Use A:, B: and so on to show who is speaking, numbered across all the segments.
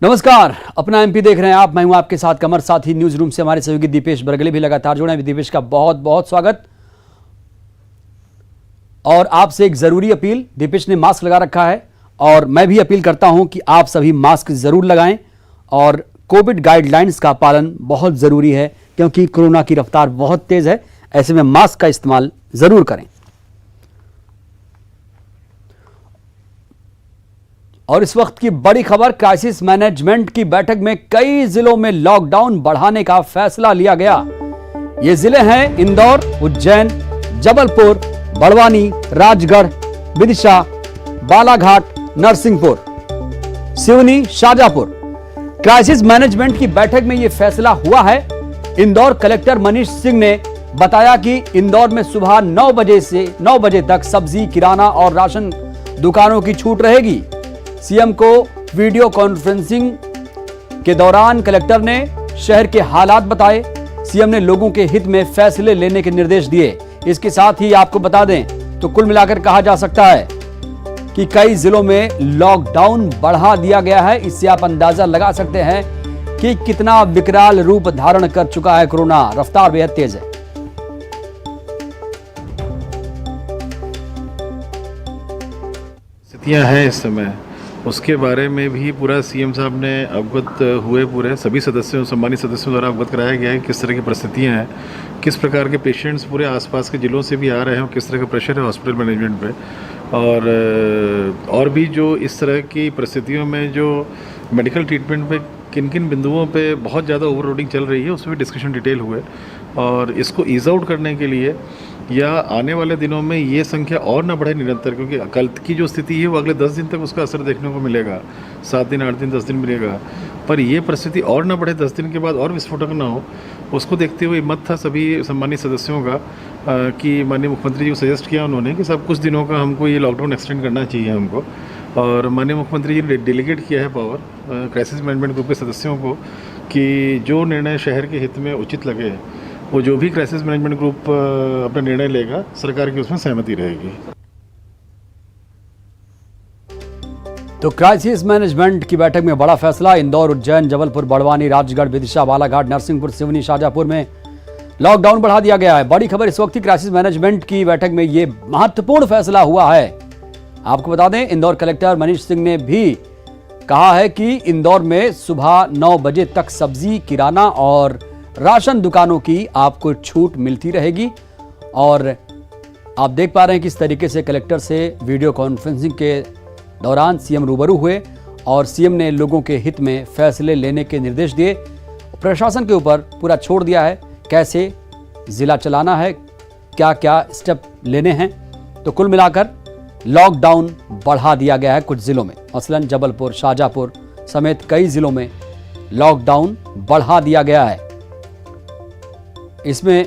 A: नमस्कार, अपना एमपी देख रहे हैं आप। मैं हूं आपके साथ कमर। साथ ही न्यूज रूम से हमारे सहयोगी दीपेश बरगले भी लगातार जुड़े हैं। दीपेश का बहुत बहुत स्वागत। और आपसे एक जरूरी अपील, दीपेश ने मास्क लगा रखा है और मैं भी अपील करता हूं कि आप सभी मास्क जरूर लगाएं और कोविड गाइडलाइंस का पालन बहुत जरूरी है, क्योंकि कोरोना की रफ्तार बहुत तेज है। ऐसे में मास्क का इस्तेमाल जरूर करें। और इस वक्त की बड़ी खबर, क्राइसिस मैनेजमेंट की बैठक में कई जिलों में लॉकडाउन बढ़ाने का फैसला लिया गया। ये जिले हैं इंदौर, उज्जैन, जबलपुर, बड़वानी, राजगढ़, विदिशा, बालाघाट, नरसिंहपुर, सिवनी, शाजापुर। क्राइसिस मैनेजमेंट की बैठक में यह फैसला हुआ है। इंदौर कलेक्टर मनीष सिंह ने बताया कि इंदौर में सुबह 9 बजे से 9 बजे तक सब्जी, किराना और राशन दुकानों की छूट रहेगी। सीएम को वीडियो कॉन्फ्रेंसिंग के दौरान कलेक्टर ने शहर के हालात बताए। सीएम ने लोगों के हित में फैसले लेने के निर्देश दिए। इसके साथ ही आपको बता दें तो कुल मिलाकर कहा जा सकता है कि कई जिलों में लॉकडाउन बढ़ा दिया गया है। इससे आप अंदाजा लगा सकते हैं कि कितना विकराल रूप धारण कर चुका है कोरोना। रफ्तार बेहद तेज है।
B: स्थितियां हैं इस समय, उसके बारे में भी पूरा सीएम साहब ने अवगत हुए, पूरे सभी सदस्यों, सम्मानित सदस्यों द्वारा अवगत कराया गया है किस तरह की परिस्थितियां हैं, किस प्रकार के पेशेंट्स पूरे आसपास के ज़िलों से भी आ रहे हैं और किस तरह का प्रेशर है हॉस्पिटल मैनेजमेंट पे। और भी जो इस तरह की परिस्थितियों में जो मेडिकल ट्रीटमेंट पे किन किन बिंदुओं पे बहुत ज़्यादा ओवरलोडिंग चल रही है, उसमें भी डिस्कशन डिटेल हुए। और इसको ईज आउट करने के लिए या आने वाले दिनों में ये संख्या और ना बढ़े निरंतर, क्योंकि कल की जो स्थिति है वो अगले 10 दिन तक उसका असर देखने को मिलेगा। 7 दिन, 8 दिन, 10 दिन मिलेगा, पर ये परिस्थिति और ना बढ़े, 10 दिन के बाद और विस्फोटक ना हो, उसको देखते हुए मत था सभी सम्मानित सदस्यों का कि माननीय मुख्यमंत्री जी को सजेस्ट किया उन्होंने कि सब कुछ दिनों का हमको ये लॉकडाउन एक्सटेंड करना चाहिए हमको। और माननीय मुख्यमंत्री जी ने डेलीगेट किया है पावर क्राइसिस मैनेजमेंट ग्रुप के सदस्यों को कि जो निर्णय शहर के हित में उचित लगे, वो जो भी क्राइसिस मैनेजमेंट ग्रुप अपना निर्णय लेगा, सरकार की उसमें सहमति रहेगी।
A: तो क्राइसिस मैनेजमेंट की बैठक में बड़ा फैसला। इंदौर, उज्जैन, जबलपुर, बड़वानी, राजगढ़, विदिशा, बालाघाट, नरसिंहपुर, सिवनी, शाजापुर में लॉकडाउन बढ़ा दिया गया है। बड़ी खबर इस वक्त की, क्राइसिस मैनेजमेंट की बैठक में यह महत्वपूर्ण फैसला हुआ है। आपको बता दें, इंदौर कलेक्टर मनीष सिंह ने भी कहा है कि इंदौर में सुबह 9 बजे तक सब्जी, किराना और राशन दुकानों की आपको छूट मिलती रहेगी। और आप देख पा रहे हैं किस तरीके से कलेक्टर से वीडियो कॉन्फ्रेंसिंग के दौरान सीएम रूबरू हुए और सीएम ने लोगों के हित में फैसले लेने के निर्देश दिए। प्रशासन के ऊपर पूरा छोड़ दिया है कैसे जिला चलाना है, क्या क्या स्टेप लेने हैं। तो कुल मिलाकर लॉकडाउन बढ़ा दिया गया है कुछ जिलों में, मसलन जबलपुर, शाजापुर समेत कई जिलों में लॉकडाउन बढ़ा दिया गया है। इसमें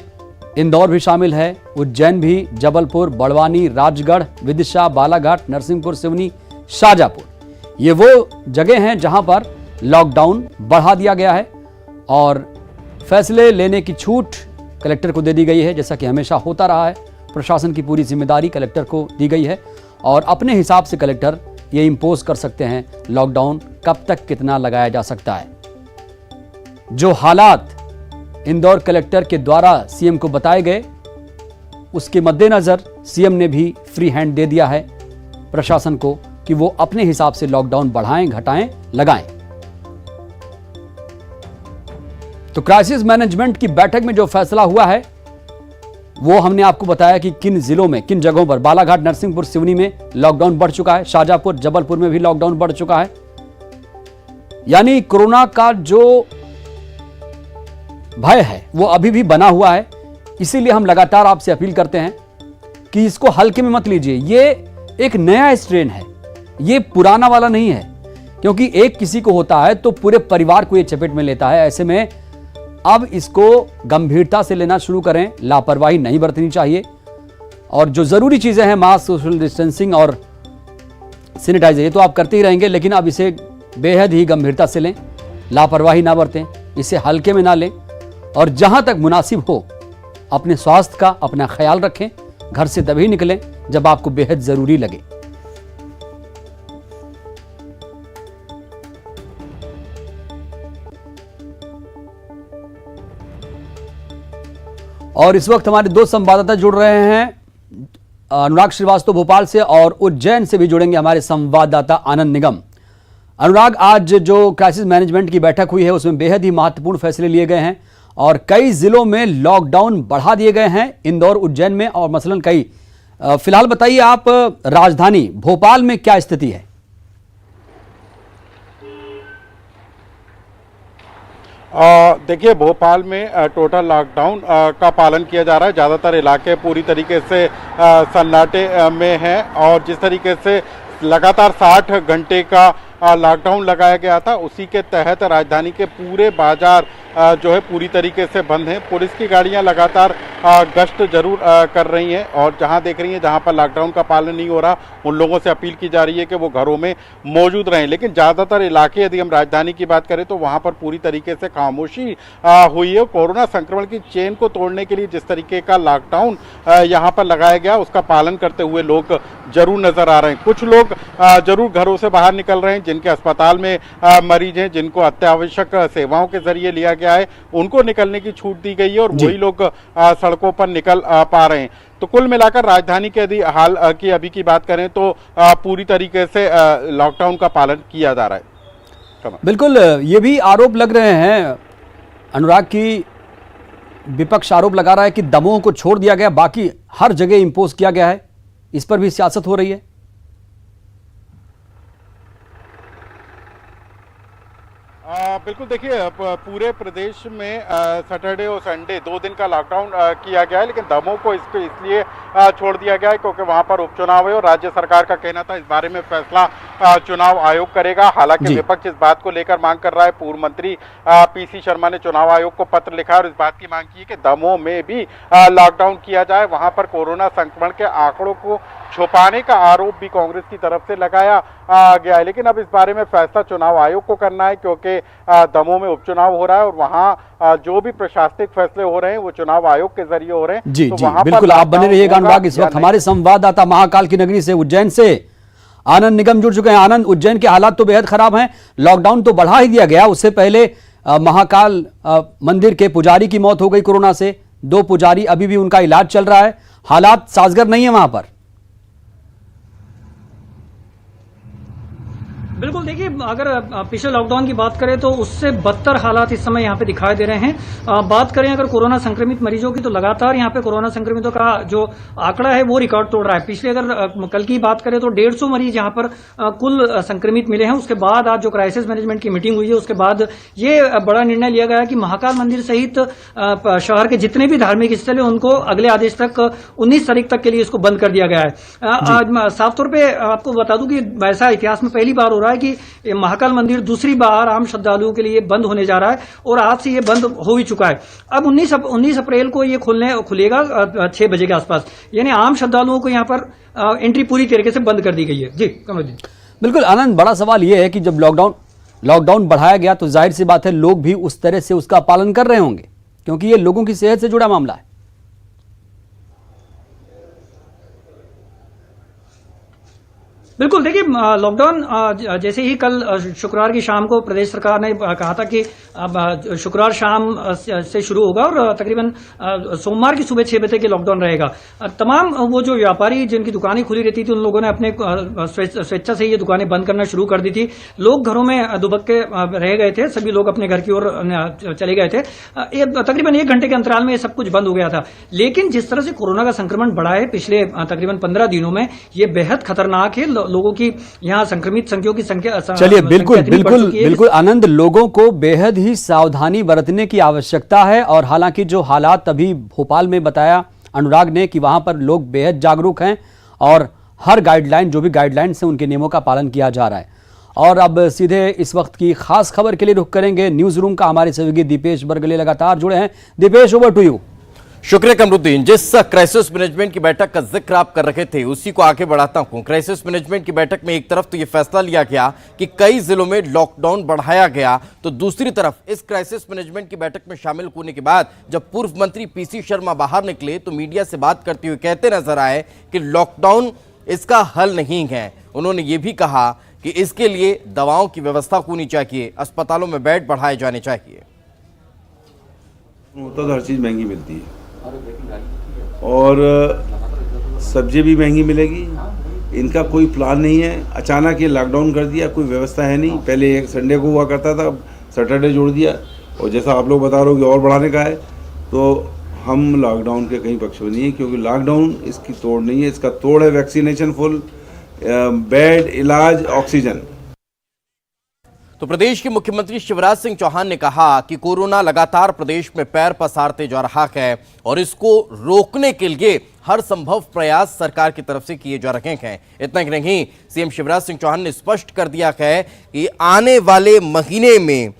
A: इंदौर भी शामिल है, उज्जैन भी, जबलपुर, बड़वानी, राजगढ़, विदिशा, बालाघाट, नरसिंहपुर, सिवनी, शाजापुर। ये वो जगह हैं जहां पर लॉकडाउन बढ़ा दिया गया है और फैसले लेने की छूट कलेक्टर को दे दी गई है। जैसा कि हमेशा होता रहा है, प्रशासन की पूरी जिम्मेदारी कलेक्टर को दी गई है और अपने हिसाब से कलेक्टर ये इंपोज कर सकते हैं लॉकडाउन कब तक कितना लगाया जा सकता है। जो हालात इंदौर कलेक्टर के द्वारा सीएम को बताए गए, उसके मद्देनजर सीएम ने भी फ्री हैंड दे दिया है प्रशासन को कि वो अपने हिसाब से लॉकडाउन बढ़ाएं, घटाएं, लगाएं। तो क्राइसिस मैनेजमेंट की बैठक में जो फैसला हुआ है वो हमने आपको बताया कि किन जिलों में, किन जगहों पर। बालाघाट, नरसिंहपुर, सिवनी में लॉकडाउन बढ़ चुका है। शाजापुर, जबलपुर में भी लॉकडाउन बढ़ चुका है। यानी कोरोना का जो भय है वो अभी भी बना हुआ है। इसीलिए हम लगातार आपसे अपील करते हैं कि इसको हल्के में मत लीजिए। ये एक नया स्ट्रेन है, ये पुराना वाला नहीं है, क्योंकि एक किसी को होता है तो पूरे परिवार को ये चपेट में लेता है। ऐसे में अब इसको गंभीरता से लेना शुरू करें, लापरवाही नहीं बरतनी चाहिए। और जो जरूरी चीजें हैं, मास्क, सोशल डिस्टेंसिंग और सैनिटाइजर, ये तो आप करते ही रहेंगे, लेकिन अब इसे बेहद ही गंभीरता से लें, लापरवाही ना बरतें, इसे हल्के में ना लें और जहां तक मुनासिब हो अपने स्वास्थ्य का अपना ख्याल रखें। घर से तभी निकलें जब आपको बेहद जरूरी लगे। और इस वक्त हमारे दो संवाददाता जुड़ रहे हैं, अनुराग श्रीवास्तव भोपाल से और उज्जैन से भी जुड़ेंगे हमारे संवाददाता आनंद निगम। अनुराग, आज जो क्राइसिस मैनेजमेंट की बैठक हुई है उसमें बेहद ही महत्वपूर्ण फैसले लिए गए हैं और कई जिलों में लॉकडाउन बढ़ा दिए गए हैं, इंदौर उज्जैन में और मसलन कई। फिलहाल बताइए आप, राजधानी भोपाल में क्या स्थिति है?
C: देखिए, भोपाल में टोटल लॉकडाउन का पालन किया जा रहा है। ज़्यादातर इलाके पूरी तरीके से सन्नाटे में हैं और जिस तरीके से लगातार 60 घंटे का लॉकडाउन लगाया गया था, उसी के तहत राजधानी के पूरे बाजार जो है पूरी तरीके से बंद हैं। पुलिस की गाड़ियां लगातार गश्त जरूर कर रही हैं और जहां देख रही हैं जहां पर लॉकडाउन का पालन नहीं हो रहा, उन लोगों से अपील की जा रही है कि वो घरों में मौजूद रहें। लेकिन ज़्यादातर इलाके, यदि हम राजधानी की बात करें तो वहां पर पूरी तरीके से खामोशी हुई है। कोरोना संक्रमण की चेन को तोड़ने के लिए जिस तरीके का लॉकडाउन यहाँ पर लगाया गया, उसका पालन करते हुए लोग जरूर नजर आ रहे हैं। कुछ लोग जरूर घरों से बाहर निकल रहे हैं, जिनके अस्पताल में मरीज हैं, जिनको अत्यावश्यक सेवाओं के जरिए लिया गया है, उनको निकलने की छूट दी गई है और वही लोग सड़कों पर निकल पा रहे हैं। तो कुल मिलाकर राजधानी के यदि हाल की अभी की बात करें तो पूरी तरीके से लॉकडाउन का पालन किया जा रहा है।
A: बिल्कुल, ये भी आरोप लग रहे हैं अनुराग की विपक्ष आरोप लगा रहा है कि दमोह को छोड़ दिया गया, बाकी हर जगह इंपोज किया गया है। इस पर भी सियासत हो रही है।
C: बिल्कुल, देखिए पूरे प्रदेश में सैटरडे और संडे 2 दिन का लॉकडाउन किया गया है, लेकिन दमोह को इसलिए छोड़ दिया गया है क्योंकि वहां पर उपचुनाव है और राज्य सरकार का कहना था इस बारे में फैसला चुनाव आयोग करेगा। हालांकि विपक्ष इस बात को लेकर मांग कर रहा है। पूर्व मंत्री पीसी शर्मा ने चुनाव आयोग को पत्र लिखा और इस बात की मांग की है कि दमोह में भी लॉकडाउन किया जाए। वहां पर कोरोना संक्रमण के आंकड़ों को छुपाने का आरोप भी कांग्रेस की तरफ से लगाया गया है, लेकिन अब इस बारे में फैसला चुनाव आयोग को करना है क्योंकि दमोह में उपचुनाव हो रहा है और वहां जो भी प्रशासनिक फैसले हो रहे हैं वो चुनाव आयोग के जरिए हो रहे हैं।
A: जी
C: तो
A: जी बिल्कुल, आप बने रहिएगा अनुराग। इस वक्त हमारे संवाददाता महाकाल की नगरी से, उज्जैन से आनंद निगम जुड़ चुके हैं। आनंद, उज्जैन के हालात तो बेहद खराब हैं, लॉकडाउन तो बढ़ा ही दिया गया। उससे पहले महाकाल मंदिर के पुजारी की मौत हो गई कोरोना से। 2 पुजारी, अभी भी उनका इलाज चल रहा है। हालात साजगर नहीं है वहां पर।
D: बिल्कुल, देखिए अगर पिछले लॉकडाउन की बात करें तो उससे बदतर हालात इस समय यहाँ पे दिखाई दे रहे हैं। बात करें अगर कोरोना संक्रमित मरीजों की, तो लगातार यहाँ पे कोरोना संक्रमितों का जो आंकड़ा है वो रिकॉर्ड तोड़ रहा है। पिछले अगर कल की बात करें तो 150 मरीज यहाँ पर कुल संक्रमित मिले हैं। उसके बाद आज जो क्राइसिस मैनेजमेंट की मीटिंग हुई है उसके बाद ये बड़ा निर्णय लिया गया कि महाकाल मंदिर सहित शहर के जितने भी धार्मिक स्थल है उनको अगले आदेश तक 19 तारीख तक के लिए इसको बंद कर दिया गया है। साफ तौर पर आपको बता दूं कि ऐसा इतिहास में पहली बार हो रहा है कि महाकाल मंदिर दूसरी बार आम श्रद्धालुओं के लिए बंद होने जा रहा है और आज से ये बंद हो ही चुका है। अब 19 अप्रैल को ये खुलेगा 6 बजे के आसपास, यानी आम श्रद्धालुओं को यहाँ पर एंट्री पूरी तरीके से बंद कर दी गई है। जी कमल जी।
A: बिल्कुल आनंद, बड़ा सवाल ये है कि जब लॉकडाउन बढ़ाया गया तो जाहिर सी बात है लोग भी उस तरह से उसका पालन कर रहे होंगे, क्योंकि ये लोगों की सेहत से जुड़ा मामला है।
D: बिल्कुल, देखिए लॉकडाउन जैसे ही कल शुक्रवार की शाम को प्रदेश सरकार ने कहा था कि अब शुक्रवार शाम से शुरू होगा और तकरीबन सोमवार की सुबह 6 बजे तक लॉकडाउन रहेगा। तमाम वो जो व्यापारी जिनकी दुकानें खुली रहती थी उन लोगों ने अपने स्वेच्छा से ये दुकानें बंद करना शुरू कर दी थी। लोग घरों में दुबक्के रह गए थे, सभी लोग अपने घर की ओर चले गए थे। तकरीबन 1 घंटे के अंतराल में ये सब कुछ बंद हो गया था। लेकिन जिस तरह से कोरोना का संक्रमण बढ़ा है पिछले तकरीबन 15 दिनों में, ये बेहद खतरनाक है। लोगों की यहाँ संक्रमित संख्याओं की संख्या,
A: चलिए बिल्कुल आनंद, लोगों को बेहद ही सावधानी बरतने की आवश्यकता है। और हालांकि जो हालात अभी भोपाल में बताया अनुराग ने कि वहां पर लोग बेहद जागरूक हैं और हर गाइडलाइन, जो भी गाइडलाइंस हैं उनके नियमों का पालन किया जा रहा है। और अब सीधे इस वक्त की खास खबर के लिए रुख करेंगे न्यूज रूम का। हमारे सहयोगी दीपेश बरगले लगातार जुड़े हैं। Deepesh, over to you.
E: शुक्रिया कमरुद्दीन। जिस क्राइसिस मैनेजमेंट की बैठक का जिक्र आप कर रहे थे उसी को आगे बढ़ाता हूं। क्राइसिस मैनेजमेंट की बैठक में एक तरफ तो यह फैसला लिया गया कि कई जिलों में लॉकडाउन बढ़ाया गया, तो दूसरी तरफ इस क्राइसिस मैनेजमेंट की बैठक में शामिल होने के बाद जब पूर्व मंत्री पीसी शर्मा बाहर निकले तो मीडिया से बात करते हुए कहते नजर आए कि लॉकडाउन इसका हल नहीं है। उन्होंने ये भी कहा कि इसके लिए दवाओं की व्यवस्था होनी चाहिए, अस्पतालों में बेड बढ़ाए जाने चाहिए।
F: होता तो हर चीज महंगी मिलती है, और सब्जी भी महंगी मिलेगी। इनका कोई प्लान नहीं है, अचानक ये लॉकडाउन कर दिया, कोई व्यवस्था है नहीं। पहले एक संडे को हुआ करता था, अब सैटरडे जोड़ दिया, और जैसा आप लोग बता रहे हो कि और बढ़ाने का है, तो हम लॉकडाउन के कहीं पक्ष में नहीं है, क्योंकि लॉकडाउन इसकी तोड़ नहीं है। इसका तोड़ है वैक्सीनेशन फुल, बेड, इलाज, ऑक्सीजन।
E: तो प्रदेश के मुख्यमंत्री शिवराज सिंह चौहान ने कहा कि कोरोना लगातार प्रदेश में पैर पसारते जा रहा है और इसको रोकने के लिए हर संभव प्रयास सरकार की तरफ से किए जा रहे हैं। इतना ही नहीं, सीएम शिवराज सिंह चौहान ने स्पष्ट कर दिया है कि आने वाले महीने में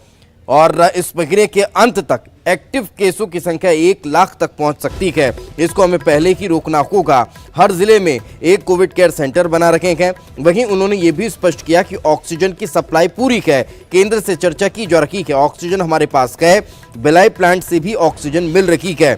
E: और इस महीने के अंत तक एक्टिव केसों की संख्या 1 लाख तक पहुंच सकती है। इसको हमें पहले ही रोकना होगा। हर जिले में एक कोविड केयर सेंटर बना रखे हैं। वहीं उन्होंने ये भी स्पष्ट किया कि ऑक्सीजन की सप्लाई पूरी है। केंद्र से चर्चा की जा रही है, ऑक्सीजन हमारे पास है, भिलाई प्लांट से भी ऑक्सीजन मिल रही है।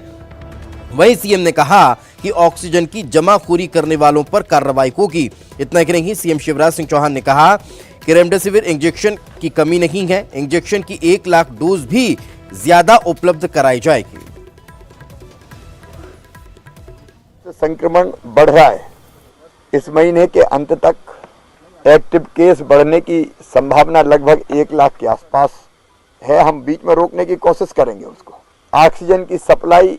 E: वहीं सीएम ने कहा कि ऑक्सीजन की जमाखोरी करने वालों पर कार्रवाई होगी। इतना ही नहीं, सीएम शिवराज सिंह चौहान ने कहा कि रेमडेसिविर इंजेक्शन की कमी नहीं है, इंजेक्शन की 1 लाख डोज भी ज्यादा उपलब्ध कराई जाएगी।
G: संक्रमण बढ़ रहा है। इस महीने के अंत तक एक्टिव केस बढ़ने की संभावना लगभग 1 लाख के आसपास है। हम बीच में रोकने की कोशिश करेंगे उसको। ऑक्सीजन की सप्लाई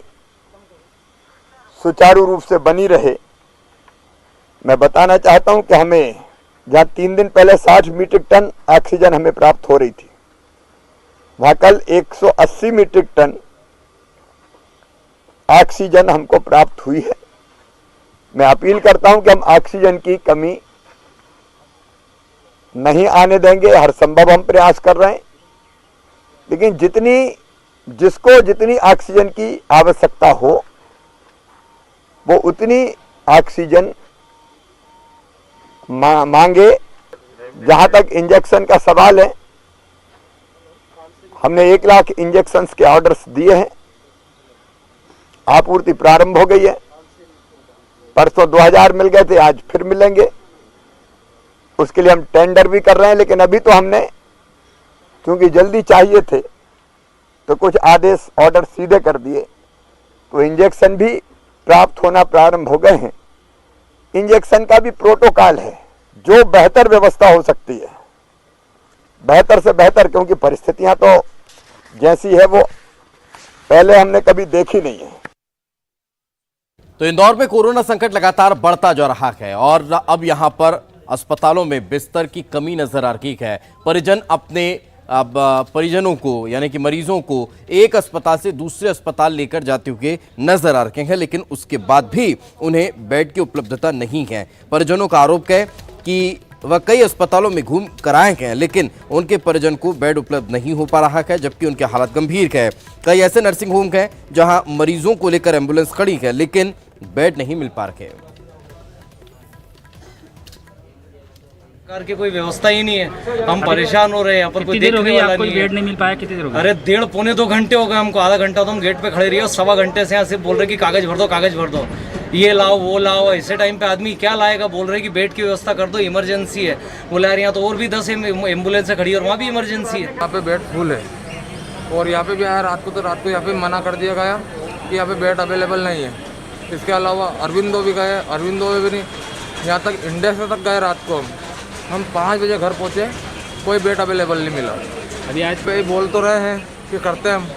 G: सुचारू रूप से बनी रहे। मैं बताना चाहता हूं कि हमें जहां 3 दिन पहले 60 मीट्रिक टन ऑक्सीजन हमें प्राप्त हो रही थी, वहां कल 180 मीट्रिक टन ऑक्सीजन हमको प्राप्त हुई है। मैं अपील करता हूं कि हम ऑक्सीजन की कमी नहीं आने देंगे। हर संभव हम प्रयास कर रहे हैं, लेकिन जिसको जितनी ऑक्सीजन की आवश्यकता हो वो उतनी ऑक्सीजन मांगे। जहां तक इंजेक्शन का सवाल है, हमने 1 लाख इंजेक्शंस के ऑर्डर्स दिए हैं। आपूर्ति प्रारंभ हो गई है। परसों 2000 मिल गए थे, आज फिर मिलेंगे। उसके लिए हम टेंडर भी कर रहे हैं, लेकिन अभी तो हमने क्योंकि जल्दी चाहिए थे तो कुछ आदेश ऑर्डर सीधे कर दिए, तो इंजेक्शन भी प्राप्त होना प्रारंभ हो गए हैं। इंजेक्शन का भी प्रोटोकॉल है, जो बेहतर व्यवस्था हो सकती है, बेहतर से बेहतर, क्योंकि परिस्थितियां तो जैसी है वो पहले हमने कभी देखी नहीं है।
E: तो इंदौर में कोरोना संकट लगातार बढ़ता जा रहा है और अब यहां पर अस्पतालों में बिस्तर की कमी नजर आ रही है। परिजनों को यानी कि मरीजों को एक अस्पताल से दूसरे अस्पताल लेकर जाते हुए नजर आ रहे हैं, लेकिन उसके बाद भी उन्हें बेड की उपलब्धता नहीं है। परिजनों का आरोप है कि वह कई अस्पतालों में घूम कर आए हैं, लेकिन उनके परिजन को बेड उपलब्ध नहीं हो पा रहा है, जबकि उनकी हालत गंभीर है। कई ऐसे नर्सिंग होम हैं जहां मरीजों को लेकर एम्बुलेंस खड़ी है, लेकिन बेड नहीं मिल पा रहे।
H: सरकार की कोई व्यवस्था ही नहीं है। हम परेशान हो रहे हैं। यहाँ पर कोई देखने वाला नहीं है। बेड नहीं मिल पाया। कितनी देर हो गई? अरे 1.5-2 घंटे हो गए हमको। आधा घंटा तो हम गेट पे खड़े रहिए और 1.25 घंटे से यहाँ सिर्फ बोल रहे कि कागज भर दो, कागज भर दो, ये लाओ वो लाओ। ऐसे टाइम पे आदमी क्या लाएगा? बोल रहे कि बेड की व्यवस्था कर दो, इमरजेंसी है। बोला यार यहाँ तो और भी 10 एम्बुलेंस खड़ी है और वहाँ भी इमरजेंसी है।
I: यहाँ पे बेड फुल है और यहाँ पे भी आया रात को यहाँ पे मना कर दिया गया कि यहाँ पे बेड अवेलेबल नहीं है। इसके अलावा अरविंदो भी गए, अरविंदो में भी नहीं। यहाँ तक इंडेक्स तक गए रात को। हम 5 बजे घर पहुँचे, कोई बेड अवेलेबल नहीं मिला। अभी आज पे बोल तो रहे हैं कि करते हैं हम।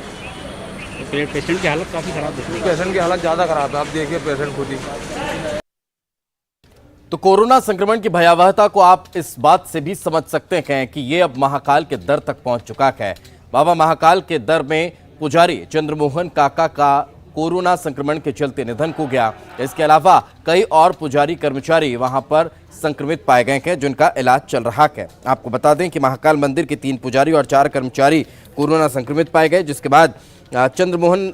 I: पेशेंट की हालत काफ़ी ख़राब है। पेशेंट की हालत ज़्यादा ख़राब है, आप देखिए पेशेंट खुद ही।
E: तो कोरोना संक्रमण की भयावहता को आप इस बात से भी समझ सकते हैं कि ये अब महाकाल के दर तक पहुंच चुका है। बाबा महाकाल के दर में पुजारी चंद्रमोहन काका का कोरोना संक्रमण के चलते निधन हो गया। इसके अलावा कई और पुजारी कर्मचारी वहां पर संक्रमित पाए गए हैं, जिनका इलाज चल रहा है। आपको बता दें कि महाकाल मंदिर के 3 पुजारी और 4 कर्मचारी कोरोना संक्रमित पाए गए, जिसके बाद चंद्रमोहन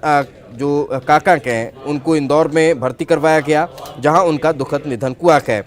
E: जो काका हैं उनको इंदौर में भर्ती करवाया गया, जहां उनका दुखद निधन हुआ है।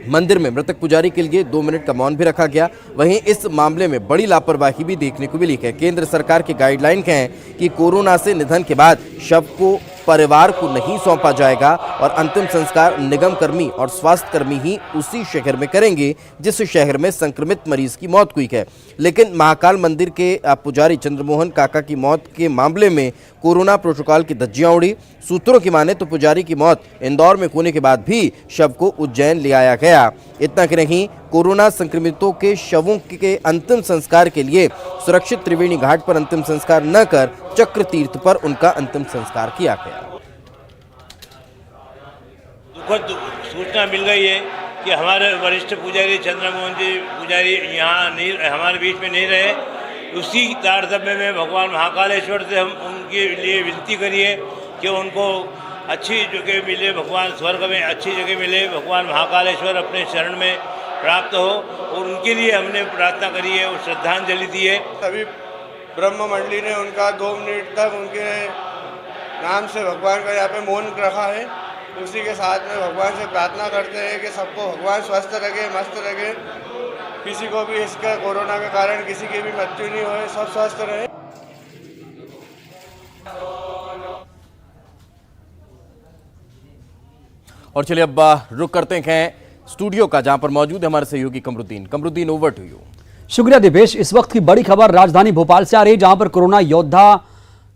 E: मंदिर में मृतक पुजारी के लिए 2 मिनट का मौन भी रखा गया। वहीं इस मामले में बड़ी लापरवाही भी देखने को मिली है। केंद्र सरकार की गाइडलाइन है कि कोरोना से निधन के बाद शव को परिवार को नहीं सौंपा जाएगा और अंतिम संस्कार निगम कर्मी और स्वास्थ्य कर्मी ही उसी शहर में करेंगे जिस शहर में संक्रमित मरीज की मौत हुई है। लेकिन महाकाल मंदिर के पुजारी चंद्रमोहन काका की मौत के मामले में कोरोना प्रोटोकॉल की धज्जियां उड़ी। सूत्रों की माने तो पुजारी की मौत इंदौर में होने के बाद भी शव को उज्जैन ले आया गया। इतना कि नहीं, कोरोना संक्रमितों के शवों के अंतिम संस्कार के लिए सुरक्षित त्रिवेणी घाट पर अंतिम संस्कार न कर चक्र तीर्थ पर उनका अंतिम संस्कार किया गया।
J: दुखद सूचना मिल गई है कि हमारे वरिष्ठ पुजारी चंद्रमोहन जी पुजारी यहाँ नहीं, हमारे बीच में नहीं रहे। उसी तारतम्य में भगवान महाकालेश्वर से हम उनके लिए विनती करिए कि उनको अच्छी जगह मिले, भगवान स्वर्ग में अच्छी जगह मिले, भगवान महाकालेश्वर अपने शरण में प्राप्त हो, और उनके लिए हमने प्रार्थना करी है और श्रद्धांजलि दी है।
K: सभी ब्रह्म मंडली ने उनका 2 मिनट तक उनके नाम से भगवान का यहाँ पे मौन रखा है। उसी के साथ में भगवान से प्रार्थना करते हैं कि सबको भगवान स्वस्थ रखे, मस्त रखे, किसी को भी इसका कोरोना के कारण किसी की भी मृत्यु नहीं हो, सब स्वस्थ रहे।
E: और चलिए अब रुक करते हैं स्टूडियो का, जहां पर मौजूद है हमारे सहयोगी Kamruddin. Kamruddin, over to you.
A: शुक्रिया दिपेश। इस वक्त की बड़ी खबर राजधानी भोपाल से आ रही, जहां पर कोरोना योद्धा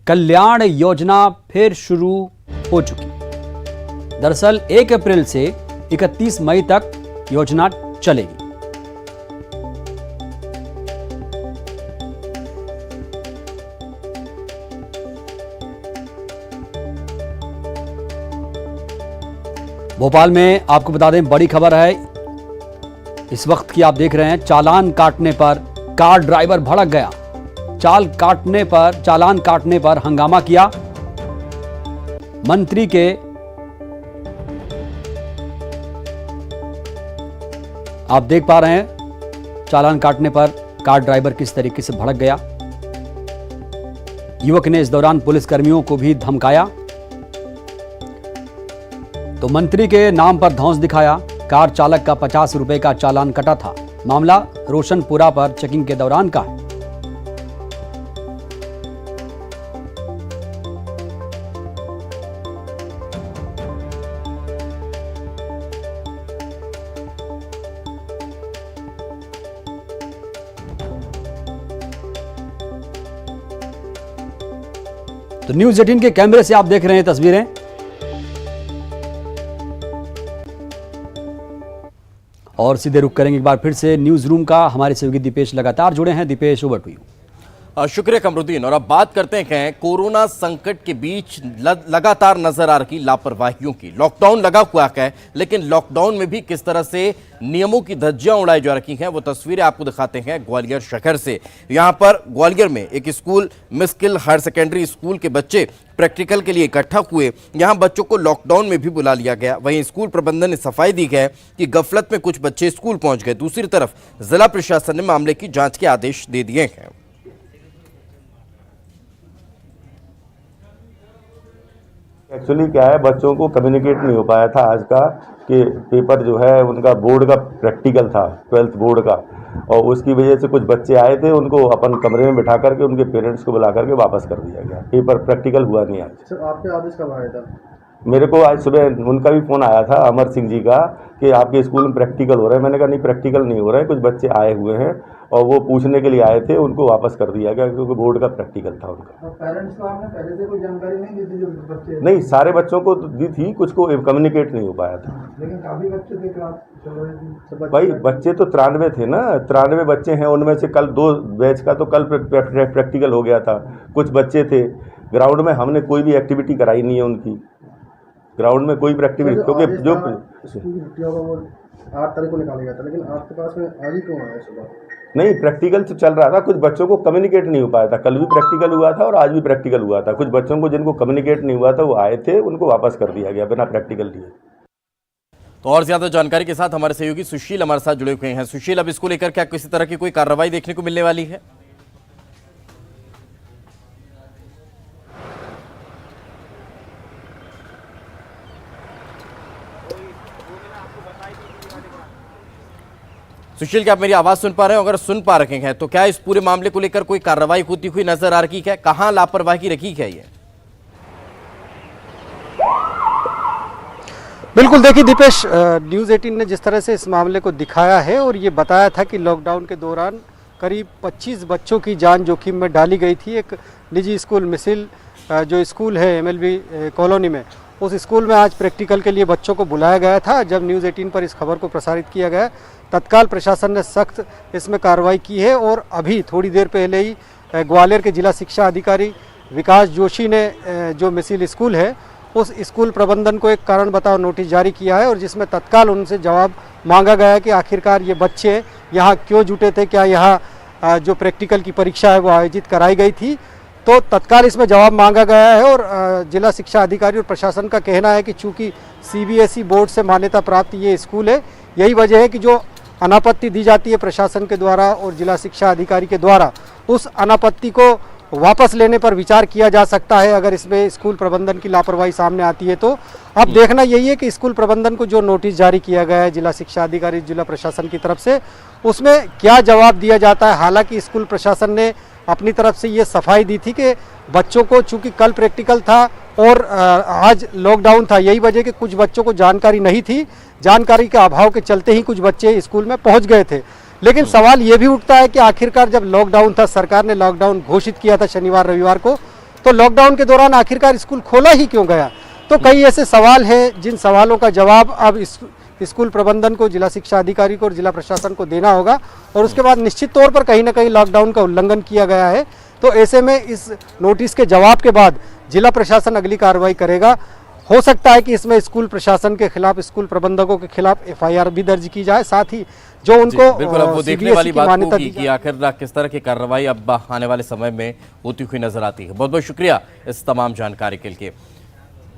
A: कल्याण योजना फिर शुरू हो चुकी। दरअसल 1 अप्रैल से 31 मई तक योजना चलेगी। भोपाल में आपको बता दें, बड़ी खबर है इस वक्त की, आप देख रहे हैं। चालान काटने पर कार ड्राइवर भड़क गया। चालान काटने पर हंगामा किया। मंत्री के आप देख पा रहे हैं, चालान काटने पर कार ड्राइवर किस तरीके से भड़क गया। युवक ने इस दौरान पुलिस कर्मियों को भी धमकाया। तो मंत्री के नाम पर धौंस दिखाया। कार चालक का 50 रुपए का चालान कटा था। मामला रोशनपुरा पर चेकिंग के दौरान का है। तो न्यूज़ 18 के कैमरे से आप देख रहे हैं तस्वीरें। और सीधे रुक करेंगे एक बार फिर से न्यूज रूम का। हमारे सहयोगी दीपेश लगातार जुड़े हैं। Deepesh, over to you.
E: शुक्रिया कमरुद्दीन। और अब बात करते हैं कोरोना संकट के बीच लगातार नजर आ रही लापरवाहियों की। लॉकडाउन लगा हुआ है, लेकिन लॉकडाउन में भी किस तरह से नियमों की धज्जियां उड़ाई जा रही हैं, वो तस्वीरें आपको दिखाते हैं ग्वालियर शहर से। यहां पर ग्वालियर में एक स्कूल, मिस्किल हायर सेकेंडरी स्कूल के बच्चे प्रैक्टिकल के लिए इकट्ठा हुए। यहां बच्चों को लॉकडाउन में भी बुला लिया गया। वहीं स्कूल प्रबंधन ने सफाई दी है कि गफलत में कुछ बच्चे स्कूल पहुंच गए। दूसरी तरफ जिला प्रशासन ने मामले की जांच के आदेश दे दिए हैं।
L: एक्चुअली क्या है, बच्चों को कम्युनिकेट नहीं हो पाया था आज का कि पेपर जो है उनका बोर्ड का प्रैक्टिकल था, 12th बोर्ड का, और उसकी वजह से कुछ बच्चे आए थे, उनको अपन कमरे में बिठा करके उनके पेरेंट्स को बुला करके वापस कर दिया गया। पेपर प्रैक्टिकल हुआ नहीं आज।
K: सर, आपके आदेश कब आया था?
L: मेरे को आज सुबह उनका भी फ़ोन आया था, अमर सिंह जी का, कि आपके स्कूल में प्रैक्टिकल हो रहा है। मैंने कहा नहीं, प्रैक्टिकल नहीं हो रहा है, कुछ बच्चे आए हुए हैं और वो पूछने के लिए आए थे, उनको वापस कर दिया गया क्योंकि बोर्ड का प्रैक्टिकल था उनका।
K: पेरेंट्स को आपने पहले से कोई जानकारी नहीं दी थी जो बच्चे?
L: नहीं, सारे बच्चों को दी थी, कुछ को कम्युनिकेट नहीं हो पाया था।
K: लेकिन काफ़ी बच्चे थे क्लास चल रहे थे
L: भाई, बच्चे तो 93 थे ना, 93 बच्चे हैं। उनमें से कल 2 बैच का तो कल प्रैक्टिकल हो गया था। कुछ बच्चे थे ग्राउंड में, हमने कोई भी एक्टिविटी कराई नहीं है उनकी ग्राउंड में, कोई एक्टिविटी, क्योंकि जो
K: 8 तारीख को निकाला गया था, लेकिन आपके पास में आज ही क्यों आया सुबह?
L: नहीं, प्रैक्टिकल तो चल रहा था, कुछ बच्चों को कम्युनिकेट नहीं हो पाया था। कल भी प्रैक्टिकल हुआ था और आज भी प्रैक्टिकल हुआ था। कुछ बच्चों को जिनको कम्युनिकेट नहीं हुआ था वो आए थे, उनको वापस कर दिया गया बिना प्रैक्टिकल लिए।
E: तो और ज्यादा जानकारी के साथ हमारे सहयोगी सुशील हमारे साथ जुड़े हुए हैं। सुशील, अब इसको लेकर क्या किसी तरह की कोई कार्रवाई देखने को मिलने वाली है? सुशील, क्या आप मेरी आवाज सुन पा रहे हो? अगर सुन पा रहे हैं तो क्या इस पूरे मामले को लेकर कोई कार्रवाई होती हुई नजर आ रही है? कहां लापरवाही रखी है ये?
M: बिल्कुल, देखिए दीपेश, न्यूज़ 18 ने जिस तरह से इस मामले को दिखाया है और ये बताया था कि लॉकडाउन के दौरान करीब 25 बच्चों की जान जोखिम में डाली गई थी। एक निजी स्कूल मिसिल जो स्कूल है MLB कॉलोनी में, उस स्कूल में आज प्रैक्टिकल के लिए बच्चों को बुलाया गया था। जब न्यूज़ 18 पर इस खबर को प्रसारित किया गया, तत्काल प्रशासन ने सख्त इसमें कार्रवाई की है और अभी थोड़ी देर पहले ही ग्वालियर के जिला शिक्षा अधिकारी विकास जोशी ने जो मिसिल स्कूल है उस स्कूल प्रबंधन को एक कारण बताओ नोटिस जारी किया है और जिसमें तत्काल उनसे जवाब मांगा गया है कि आखिरकार ये बच्चे यहाँ क्यों जुटे थे, क्या यहाँ जो प्रैक्टिकल की परीक्षा है वो आयोजित कराई गई थी। तो तत्काल इसमें जवाब मांगा गया है और जिला शिक्षा अधिकारी और प्रशासन का कहना है कि चूँकि CBSE बोर्ड से मान्यता प्राप्त ये स्कूल है, यही वजह है कि जो अनापत्ति दी जाती है प्रशासन के द्वारा और जिला शिक्षा अधिकारी के द्वारा, उस अनापत्ति को वापस लेने पर विचार किया जा सकता है अगर इसमें स्कूल प्रबंधन की लापरवाही सामने आती है। तो अब देखना यही है कि स्कूल प्रबंधन को जो नोटिस जारी किया गया है जिला शिक्षा अधिकारी जिला प्रशासन की तरफ से, उसमें क्या जवाब दिया जाता है। हालांकि स्कूल प्रशासन ने अपनी तरफ से ये सफाई दी थी कि बच्चों को, चूंकि कल प्रैक्टिकल था और आज लॉकडाउन था, यही वजह कि कुछ बच्चों को जानकारी नहीं थी, जानकारी के अभाव के चलते ही कुछ बच्चे स्कूल में पहुंच गए थे। लेकिन सवाल ये भी उठता है कि आखिरकार जब लॉकडाउन था, सरकार ने लॉकडाउन घोषित किया था शनिवार रविवार को, तो लॉकडाउन के दौरान आखिरकार स्कूल खोला ही क्यों गया। तो कई ऐसे सवाल हैं जिन सवालों का जवाब अब स्कूल प्रबंधन को, जिला शिक्षा अधिकारी को और जिला प्रशासन को देना होगा और उसके बाद निश्चित तौर पर कहीं ना कहीं लॉकडाउन का उल्लंघन किया गया है। तो ऐसे में इस नोटिस के जवाब के बाद जिला प्रशासन अगली कार्रवाई करेगा। हो सकता है कि इसमें स्कूल प्रशासन के खिलाफ, स्कूल प्रबंधकों के खिलाफ FIR भी दर्ज की जाए, साथ ही जो उनको
E: बिल्कुल अब वो देखने वाली बात होगी कि आखिर किस तरह की कार्रवाई अब आने वाले समय में होती हुई नजर आती है। बहुत बहुत शुक्रिया इस तमाम जानकारी के लिए।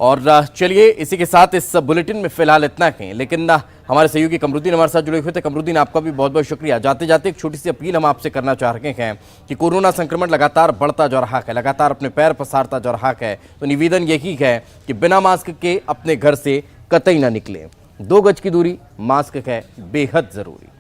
E: और चलिए इसी के साथ इस बुलेटिन में फिलहाल इतना ही, लेकिन हमारे सहयोगी कमरुद्दीन हमारे साथ जुड़े हुए थे। कमरुद्दीन, आपका भी बहुत बहुत शुक्रिया। जाते जाते एक छोटी सी अपील हम आपसे करना चाह रहे हैं कि कोरोना संक्रमण लगातार बढ़ता जा रहा है, लगातार अपने पैर पसारता जा रहा है, तो निवेदन यही है कि बिना मास्क के अपने घर से कतई ना निकलें। 2 गज की दूरी, मास्क है बेहद जरूरी।